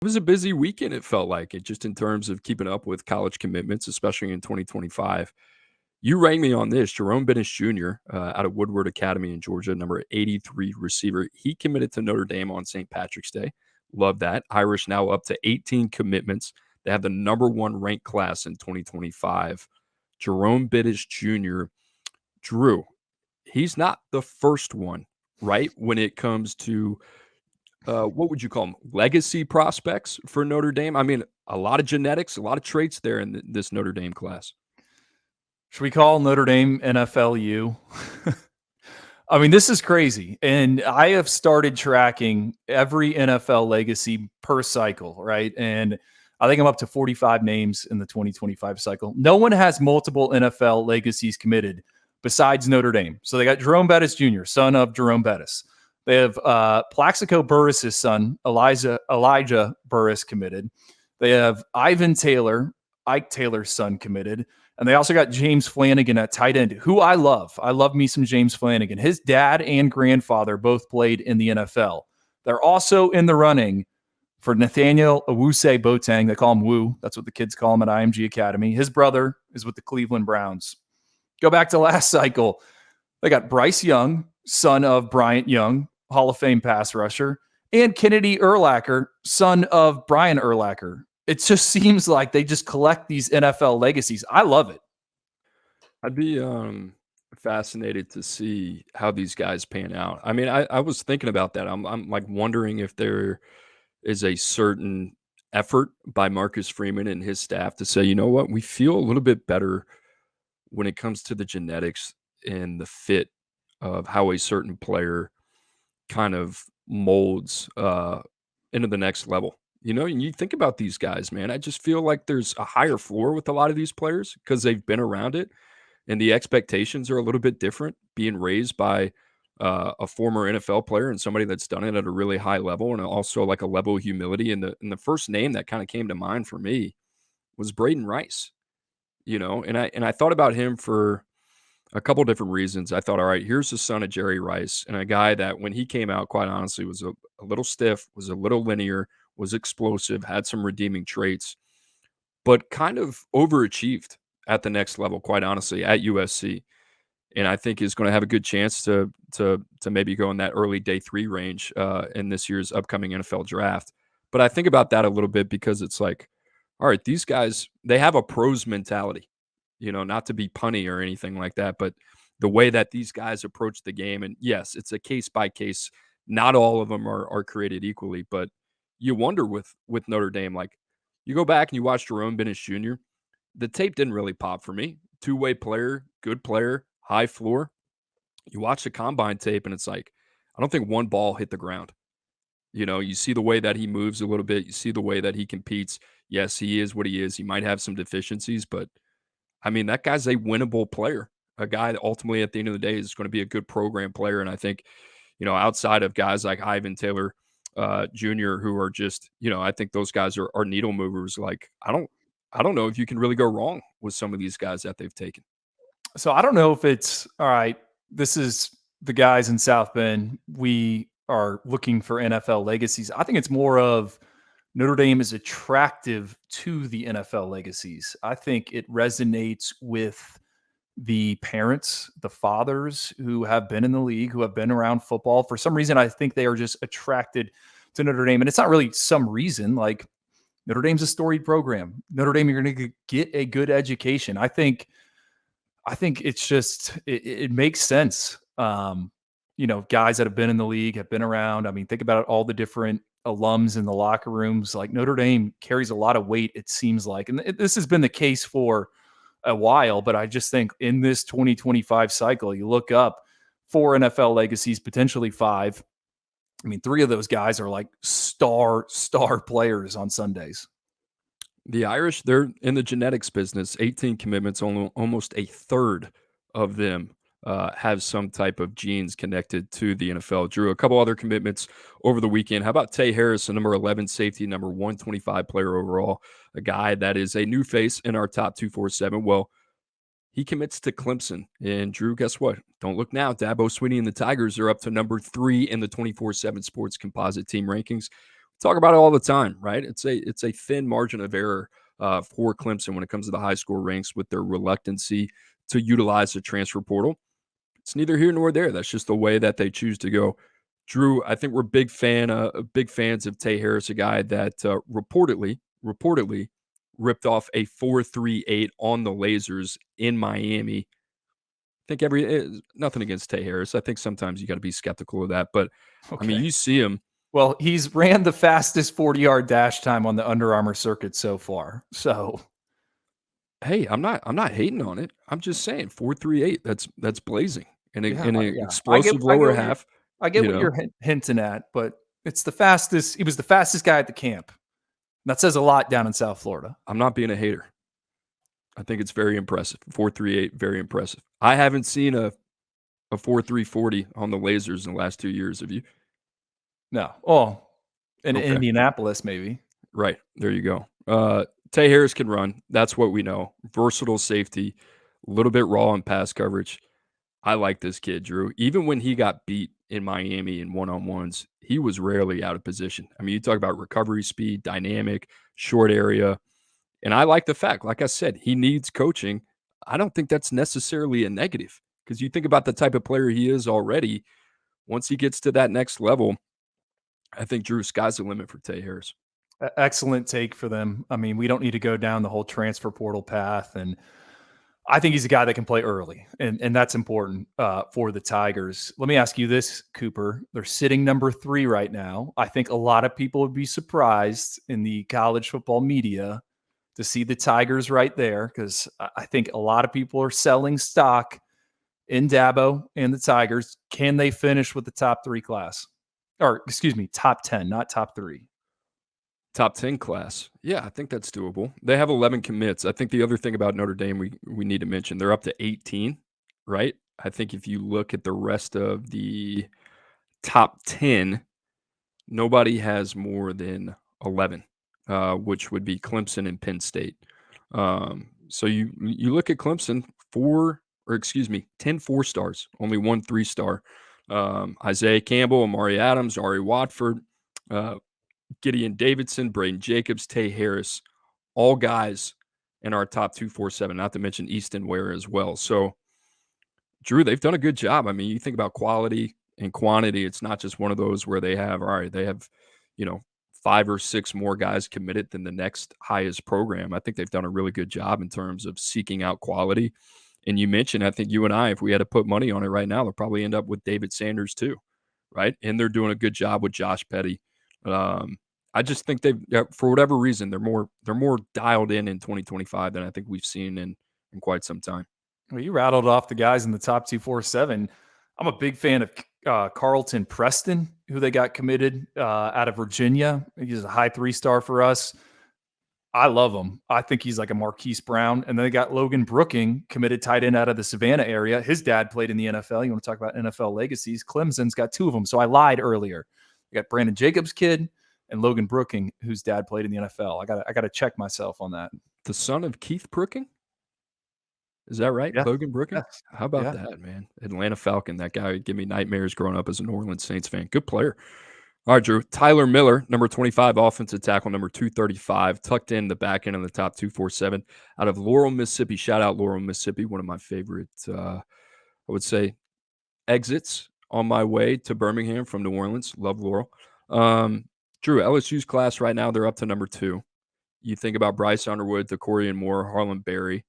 It was a busy weekend, it felt like it, just in terms of keeping up with college commitments, especially in 2025. You rang me on this. Jerome Bettis Jr., out of Woodward Academy in Georgia, number 83 receiver. He committed to Notre Dame on St. Patrick's Day. Love that. Irish now up to 18 commitments. They have the number one ranked class in 2025. Jerome Bettis Jr., Drew, he's not the first one, right? When it comes to what would you call them? Legacy prospects for Notre Dame. I mean, a lot of genetics, a lot of traits there in this Notre Dame class. Should we call Notre Dame NFLU? I mean, this is crazy. And I have started tracking every NFL legacy per cycle, right? And I think I'm up to 45 names in the 2025 cycle. No one has multiple NFL legacies committed besides Notre Dame. So they got Jerome Bettis Jr., son of Jerome Bettis. They have Plaxico Burress's son, Elijah Burress, committed. They have Ivan Taylor, Ike Taylor's son, committed. And they also got James Flanagan at tight end, who I love. I love me some James Flanagan. His dad and grandfather both played in the NFL. They're also in the running for Nathaniel Owusu Boateng. They call him Woo. That's what the kids call him at IMG Academy. His brother is with the Cleveland Browns. Go back to last cycle. They got Bryce Young, son of Bryant Young, Hall of Fame pass rusher, and Kennedy Urlacher, son of Brian Urlacher. It just seems like they just collect these NFL legacies. I love it. I'd be fascinated to see how these guys pan out. I mean, I was thinking about that. I'm like wondering if there is a certain effort by Marcus Freeman and his staff to say, you know what, we feel a little bit better when it comes to the genetics and the fit of how a certain player kind of molds into the next level. You know, and you think about these guys, man. I just feel like there's a higher floor with a lot of these players because they've been around it, and the expectations are a little bit different. Being raised by a former NFL player and somebody that's done it at a really high level, and also like a level of humility. And the first name that kind of came to mind for me was Braden Rice. You know, and I thought about him for a couple different reasons. I thought, all right, here's the son of Jerry Rice, and a guy that when he came out, quite honestly, was a little stiff, was a little linear, was explosive, had some redeeming traits, but kind of overachieved at the next level, quite honestly, at USC. And I think is going to have a good chance to maybe go in that early day 3 range in this year's upcoming NFL draft. But I think about that a little bit because it's like, all right, these guys, they have a pros mentality, you know, not to be punny or anything like that, but the way that these guys approach the game, and yes, it's a case by case. Not all of them are created equally, but you wonder with Notre Dame, like you go back and you watch Jerome Bettis Jr., the tape didn't really pop for me. Two-way player, good player, high floor. You watch the combine tape and it's like, I don't think one ball hit the ground. You know, you see the way that he moves a little bit. You see the way that he competes. Yes, he is what he is. He might have some deficiencies, but I mean, that guy's a winnable player. A guy that ultimately at the end of the day is going to be a good program player. And I think, you know, outside of guys like Ivan Taylor Jr., who are just, you know, I think those guys are needle movers. Like, I don't know if you can really go wrong with some of these guys that they've taken. So I don't know if it's all right. This is the guys in South Bend. We are looking for NFL legacies. I think it's more of Notre Dame is attractive to the NFL legacies. I think it resonates with the parents, the fathers who have been in the league, who have been around football. For some reason, I think they are just attracted to Notre Dame. And it's not really some reason. Like Notre Dame's a storied program. Notre Dame, you're going to get a good education. I think it's just it makes sense. You know, guys that have been in the league, have been around. I mean, think about all the different alums in the locker rooms. Like Notre Dame carries a lot of weight, it seems like. And this has been the case for a while, but I just think in this 2025 cycle, you look up 4 NFL legacies, potentially 5. I mean, 3 of those guys are like star players on Sundays. The Irish, they're in the genetics business. 18 commitments, almost a third of them have some type of genes connected to the NFL. Drew, a couple other commitments over the weekend. How about Tay Harris, the number 11 safety, number 125 player overall, a guy that is a new face in our top 247. Well, he commits to Clemson. And Drew, guess what? Don't look now. Dabo Swinney and the Tigers are up to number 3 in the 24/7 Sports Composite Team rankings. talk about it all the time, right? It's a thin margin of error for Clemson when it comes to the high score ranks with their reluctancy to utilize the transfer portal. It's neither here nor there. That's just the way that they choose to go. Drew, I think we're big fans of Tay Harris, a guy that reportedly ripped off a 4.38 on the Lasers in Miami. I think nothing against Tay Harris. I think sometimes you got to be skeptical of that, but I mean, Okay. you see him. Well, he's ran the fastest 40-yard dash time on the Under Armour circuit so far. So, Hey, I'm not hating on it. I'm just saying 4.38. That's blazing and yeah, an yeah. I get explosive I get lower what you're half. I get You what know, you're hinting at, but it's the fastest. He was the fastest guy at the camp. That says a lot down in South Florida. I'm not being a hater. I think it's very impressive. 4.38, very impressive. I haven't seen a 4.340 on the Lasers in the last 2 years. Have you? No. Oh, in Okay. Indianapolis, maybe. Right. There you go. Tay Harris can run. That's what we know. Versatile safety, a little bit raw in pass coverage. I like this kid, Drew. Even when he got beat in Miami in one-on-ones, he was rarely out of position. I mean, you talk about recovery speed, dynamic, short area. And I like the fact, like I said, he needs coaching. I don't think that's necessarily a negative because you think about the type of player he is already. Once he gets to that next level, I think Drew, sky's the limit for Tay Harris. Excellent take for them. I mean, we don't need to go down the whole transfer portal path, and I think he's a guy that can play early, and that's important for the Tigers. Let me ask you this, Cooper. They're sitting number 3 right now. I think a lot of people would be surprised in the college football media to see the Tigers right there, because I think a lot of people are selling stock in Dabo and the Tigers. Can they finish with the top 3 class? Or excuse me, top 10, not top 3. Top 10 class. Yeah, I think that's doable. They have 11 commits. I think the other thing about Notre Dame we need to mention, they're up to 18, right? I think if you look at the rest of the top 10, nobody has more than 11, which would be Clemson and Penn State. So you look at Clemson, 10 4-stars, only 1 3-star. Isaiah Campbell, Amari Adams, Ari Watford, uh, Gideon Davidson, Braden Jacobs, Tay Harris, all guys in our top 247, not to mention Easton Ware as well. So, Drew, they've done a good job. I mean, you think about quality and quantity, it's not just one of those where they have, all right, they have, you know, 5 or 6 more guys committed than the next highest program. I think they've done a really good job in terms of seeking out quality. And you mentioned, I think you and I, if we had to put money on it right now, they'll probably end up with David Sanders too, right? And they're doing a good job with Josh Petty. Um, I just think for whatever reason, they're more dialed in 2025 than I think we've seen in quite some time. Well, you rattled off the guys in the top 247. I'm a big fan of Carlton Preston, who they got committed out of Virginia. He's a high 3-star for us. I love him. I think he's like a Marquise Brown. And then they got Logan Brooking, committed tight end out of the Savannah area. His dad played in the NFL. You want to talk about NFL legacies? Clemson's got 2 of them. So I lied earlier. You got Brandon Jacobs' kid and Logan Brooking, whose dad played in the NFL. I got to check myself on that. The son of Keith Brooking? Is that right? Yeah. Logan Brooking? Yes. How about Yeah. that, man? Atlanta Falcon. That guy would give me nightmares growing up as a New Orleans Saints fan. Good player. All right, Drew. Tyler Miller, number 25, offensive tackle, number 235, tucked in the back end of the top 247 out of Laurel, Mississippi. Shout out Laurel, Mississippi. One of my favorite, I would say, exits on my way to Birmingham from New Orleans. Love Laurel. Drew, LSU's class right now, they're up to number 2. You think about Bryce Underwood, DeCorian Moore, Harlan Berry.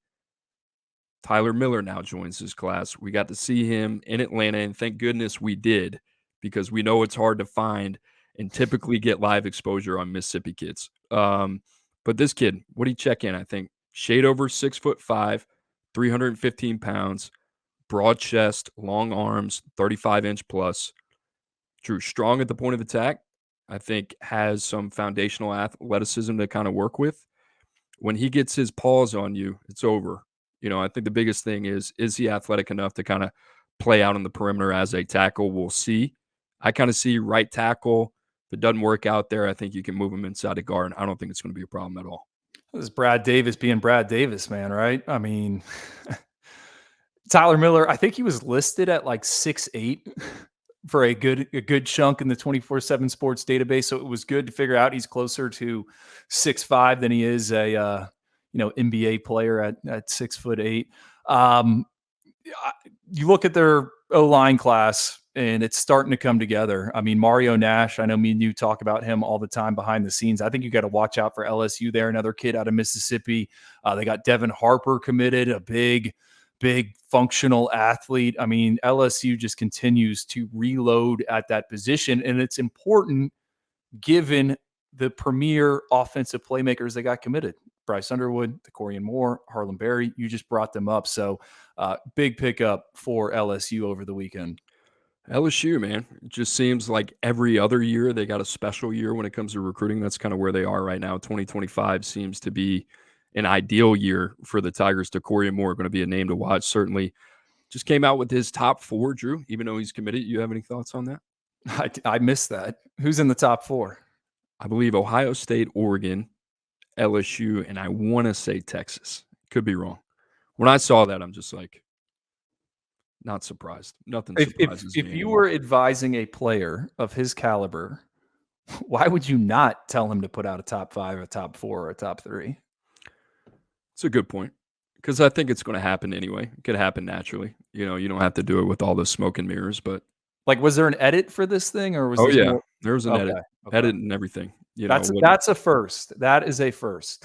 Tyler Miller now joins his class. We got to see him in Atlanta, and thank goodness we did because we know it's hard to find and typically get live exposure on Mississippi kids. But this kid, what did he check in? I think shade over 6'5", 315 pounds, broad chest, long arms, 35-inch plus. Drew, strong at the point of attack. I think has some foundational athleticism to kind of work with. When he gets his paws on you, it's over. I think the biggest thing is he athletic enough to kind of play out on the perimeter as a tackle? We'll see. I kind of see right tackle. If it doesn't work out there, I think you can move him inside a guard. I don't think it's going to be a problem at all. This is Brad Davis being Brad Davis, man, right? I mean, Tyler Miller, I think he was listed at like 6'8". for a good chunk in the 24/7 Sports database. So it was good to figure out he's closer to 6'5" than he is a NBA player at 6'8". Um, you look at their O-line class, and it's starting to come together. I mean, Mario Nash, I know me and you talk about him all the time behind the scenes. I think you got to watch out for LSU there. Another kid out of Mississippi. They got Devin Harper committed, a big functional athlete. I mean, LSU just continues to reload at that position, and it's important given the premier offensive playmakers they got committed. Bryce Underwood, Decorian Moore, Harlem Berry, you just brought them up. So big pickup for LSU over the weekend. LSU, man, it just seems like every other year they got a special year when it comes to recruiting. That's kind of where they are right now. 2025 seems to be an ideal year for the Tigers. Decorian Moore going to be a name to watch. Certainly just came out with his top 4, Drew, even though he's committed. You have any thoughts on that? I missed that. Who's in the top 4? I believe Ohio State, Oregon, LSU, and I want to say Texas. Could be wrong. When I saw that, I'm just like, not surprised. Nothing surprises If me you anymore. were advising a player of his caliber, why would you not tell him to put out a top 5, a top 4, or a top 3? It's a good point because I think it's going to happen anyway. It could happen naturally. You know, you don't have to do it with all the smoke and mirrors, but Like, was there an edit for this thing, or was oh this yeah, more? there was an Okay, edit okay. and everything. You know That's what? that's a first. That is a first.